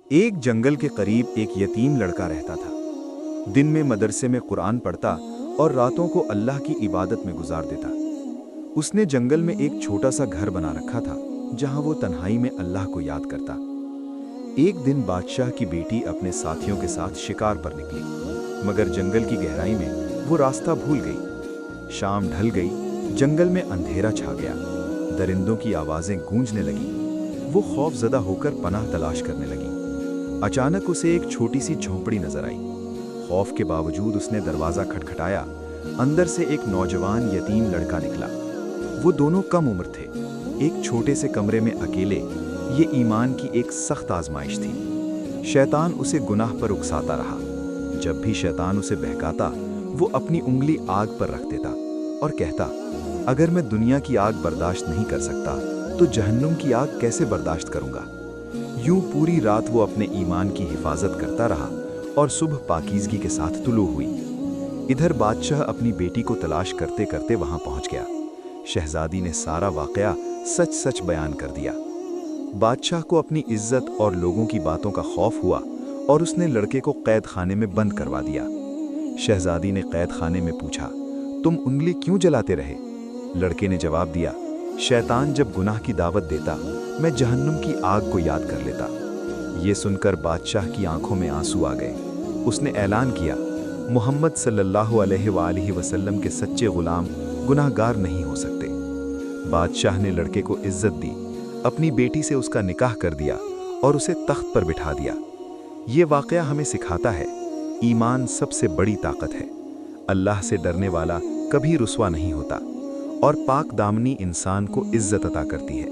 ایک جنگل کے قریب ایک یتیم لڑکا رہتا تھا۔ دن میں مدرسے میں قرآن پڑھتا اور راتوں کو اللہ کی عبادت میں گزار دیتا۔ اس نے جنگل میں ایک چھوٹا سا گھر بنا رکھا تھا جہاں وہ تنہائی میں اللہ کو یاد کرتا۔ ایک دن بادشاہ کی بیٹی اپنے ساتھیوں کے ساتھ شکار پر نکلی، مگر جنگل کی گہرائی میں وہ راستہ بھول گئی۔ شام ڈھل گئی، جنگل میں اندھیرا چھا گیا، درندوں کی آوازیں گونجنے لگیں۔ وہ خوف زدہ ہو کر پناہ تلاش کرنے لگی۔ اچانک اسے ایک چھوٹی سی جھونپڑی نظر آئی۔ خوف کے باوجود اس نے دروازہ کھٹکھٹایا۔ اندر سے ایک نوجوان یتیم لڑکا نکلا۔ وہ دونوں کم عمر تھے، ایک چھوٹے سے کمرے میں اکیلے۔ یہ ایمان کی ایک سخت آزمائش تھی۔ شیطان اسے گناہ پر اکساتا رہا۔ جب بھی شیطان اسے بہکاتا، وہ اپنی انگلی آگ پر رکھ دیتا اور کہتا، اگر میں دنیا کی آگ برداشت نہیں کر سکتا تو جہنم کی آگ کیسے برداشت کروں گا؟ یوں پوری رات وہ اپنے ایمان کی حفاظت کرتا رہا اور صبح پاکیزگی کے ساتھ طلوع ہوئی۔ ادھر بادشاہ اپنی بیٹی کو تلاش کرتے کرتے وہاں پہنچ گیا۔ شہزادی نے سارا واقعہ سچ سچ بیان کر دیا۔ بادشاہ کو اپنی عزت اور لوگوں کی باتوں کا خوف ہوا اور اس نے لڑکے کو قید خانے میں بند کروا دیا۔ شہزادی نے قید خانے میں پوچھا، تم انگلی کیوں جلاتے رہے؟ لڑکے نے جواب دیا، شیطان جب گناہ کی دعوت دیتا، میں جہنم کی آگ کو یاد کر لیتا۔ یہ سن کر بادشاہ کی آنکھوں میں آنسو آ گئے۔ اس نے اعلان کیا، محمد صلی اللہ علیہ وآلہ وسلم کے سچے غلام گناہ گار نہیں ہو سکتے۔ بادشاہ نے لڑکے کو عزت دی، اپنی بیٹی سے اس کا نکاح کر دیا اور اسے تخت پر بٹھا دیا۔ یہ واقعہ ہمیں سکھاتا ہے، ایمان سب سے بڑی طاقت ہے۔ اللہ سے ڈرنے والا کبھی رسوا نہیں ہوتا، اور پاک دامنی انسان کو عزت عطا کرتی ہے۔